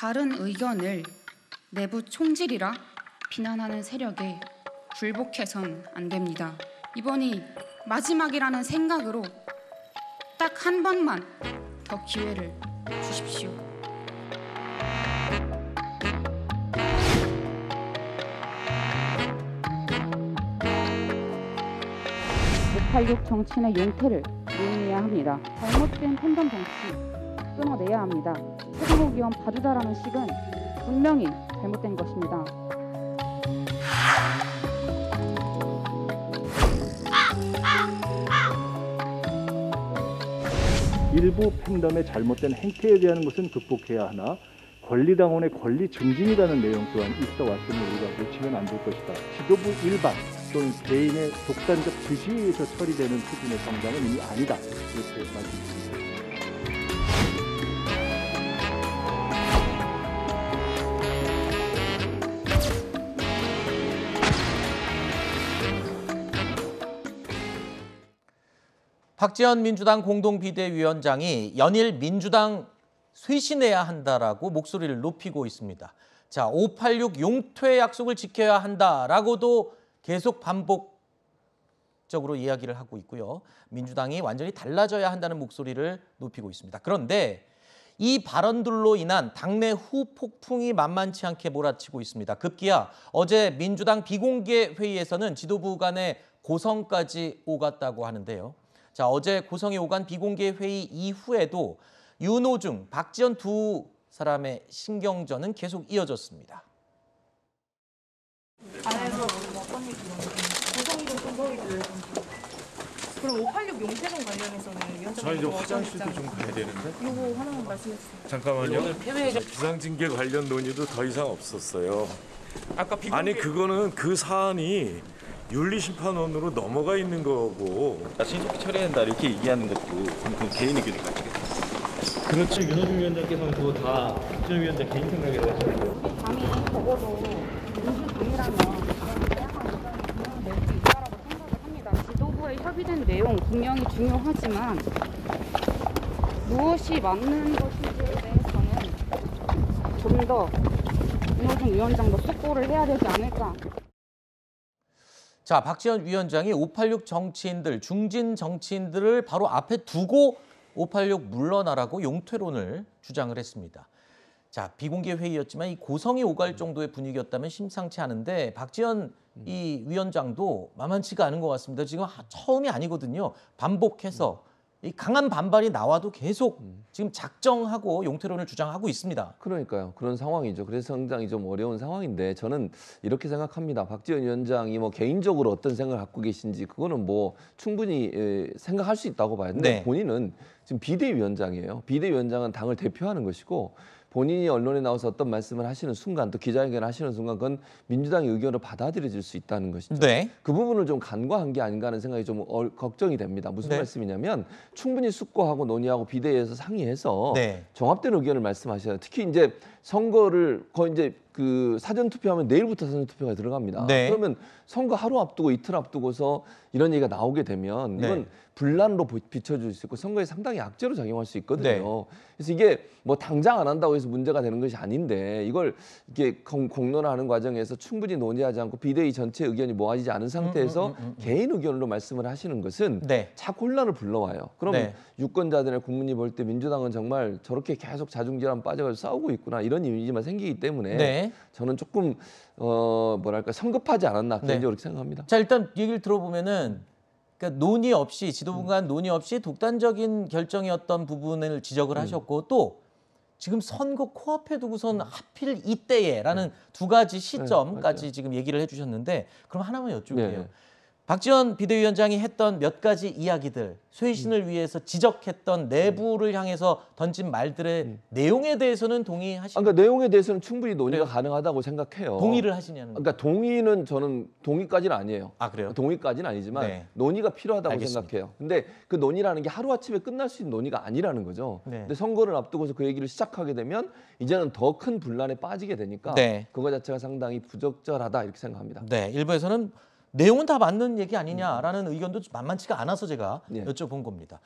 다른 의견을 내부 총질이라 비난하는 세력에 굴복해선 안 됩니다. 이번이 마지막이라는 생각으로 딱 한 번만 더 기회를 주십시오. 586 정치인의 용태를 논의해야 합니다. 잘못된 팬덤 정치 끊어내야 합니다. 최강욱 의원 봐주자라는 식은 분명히 잘못된 것입니다. 일부 팬덤의 잘못된 행태에 대한 것은 극복해야 하나 권리당원의 권리 증진이라는 내용 또한 있어 왔음을 우리가 놓치면 안 될 것이다. 지도부 일반 또는 개인의 독단적 지시에 의해서 처리되는 수준의 정당은 이미 아니다. 이렇게 말씀드립니다. 박지원 민주당 공동비대위원장이 연일 민주당 쇄신해야 한다라고 목소리를 높이고 있습니다. 자, 586 용퇴 약속을 지켜야 한다라고도 계속 반복적으로 이야기를 하고 있고요. 민주당이 완전히 달라져야 한다는 목소리를 높이고 있습니다. 그런데 이 발언들로 인한 당내 후폭풍이 만만치 않게 몰아치고 있습니다. 급기야 어제 민주당 비공개 회의에서는 지도부 간의 고성까지 오갔다고 하는데요. 자, 어제 고성이 오간 비공개 회의 이후에도 윤호중, 박지원 두 사람의 신경전은 계속 이어졌습니다. 안에서 어떤 얘기를 고성이동 선거위를 그럼 586 용태동 관련해서는 위원장님 저희 이제 화장실도 좀 가야 되는데. 이거 하나만 말씀해 주세요. 잠깐만요. 비상징계 관련 논의도 더 이상 없었어요. 아까 아니 그거는 그 사안이 윤리심판원으로 넘어가 있는 거고. 신속히 처리해야 한다 이렇게 얘기하는 것도 그 개인 의견일 것 같아요. 그렇죠. 윤호중 위원장께서는 그거 다 박지원 위원장 개인 생각이라고 하셨는데요. 우리 당이 적어도 민주당이라면 다양한 의견을 낼 수 있다라고 생각을 합니다. 지도부에 협의된 내용 분명히 중요하지만 무엇이 맞는 것인지에 대해서는 좀 더 윤호중 위원장도 숙고를 해야 되지 않을까. 자, 박지원 위원장이 586 정치인들, 중진 정치인들을 바로 앞에 두고 586 물러나라고 용퇴론을 주장을 했습니다. 자, 비공개 회의였지만 이 고성이 오갈 정도의 분위기였다면 심상치 않은데 박지원 이 위원장도 만만치가 않은 것 같습니다. 지금 처음이 아니거든요. 반복해서 이 강한 반발이 나와도 계속 지금 작정하고 용퇴론을 주장하고 있습니다. 그러니까요. 그런 상황이죠. 그래서 상당히 좀 어려운 상황인데 저는 이렇게 생각합니다. 박지원 위원장이 뭐 개인적으로 어떤 생각을 갖고 계신지 그거는 뭐 충분히 생각할 수 있다고 봐요. 근데 네. 본인은 지금 비대위원장이에요. 비대위원장은 당을 대표하는 것이고 본인이 언론에 나와서 어떤 말씀을 하시는 순간 또 기자회견을 하시는 순간 그건 민주당의 의견을 받아들여질 수 있다는 것이죠. 네. 그 부분을 좀 간과한 게 아닌가 하는 생각이 좀 걱정이 됩니다. 무슨 네. 말씀이냐면 충분히 숙고하고 논의하고 비대위에서 상의해서 네. 종합된 의견을 말씀하셔야 특히 이제 선거를 거의 이제 그 사전 투표하면 내일부터 사전 투표가 들어갑니다. 네. 그러면 선거 하루 앞두고 이틀 앞두고서 이런 얘기가 나오게 되면 이건 네. 분란으로 비춰질 수 있고 선거에 상당히 악재로 작용할 수 있거든요. 네. 그래서 이게 뭐 당장 안 한다고 해서 문제가 되는 것이 아닌데 이걸 이게 공론화하는 과정에서 충분히 논의하지 않고 비대위 전체 의견이 모아지지 않은 상태에서 개인 의견으로 말씀을 하시는 것은 네. 자꾸 혼란을 불러와요. 그럼 네. 유권자들의 국민이 볼 때 민주당은 정말 저렇게 계속 자중질환 빠져가지고 싸우고 있구나 이런 이미지만 생기기 때문에 네. 저는 조금 뭐랄까 성급하지 않았나 개인적으로 그렇게 생각합니다. 자, 일단 얘기를 들어보면은 그러니까 논의 없이 지도부 간 논의 없이 독단적인 결정이었던 부분을 지적을 하셨고 또 지금 선거 코앞에 두고선 하필 이때에라는 두 가지 시점까지 지금 얘기를 해주셨는데 그럼 하나만 여쭤볼게요. 네. 박지원 비대위원장이 했던 몇 가지 이야기들, 쇄신을 위해서 지적했던 내부를 향해서 던진 말들의 내용에 대해서는 동의하시나요? 그러니까 내용에 대해서는 충분히 논의가 그래요? 가능하다고 생각해요. 동의를 하시냐는 그러니까 동의는 저는 동의까지는 아니에요. 아, 그래요? 동의까지는 아니지만 네. 논의가 필요하다고 알겠습니다. 생각해요. 근데 그 논의라는 게 하루아침에 끝날 수 있는 논의가 아니라는 거죠. 네. 근데 선거를 앞두고서 그 얘기를 시작하게 되면 이제는 더 큰 분란에 빠지게 되니까 네. 그거 자체가 상당히 부적절하다 이렇게 생각합니다. 네, 일부에서는 내용은 다 맞는 얘기 아니냐라는 의견도 만만치가 않아서 제가 네. 여쭤본 겁니다.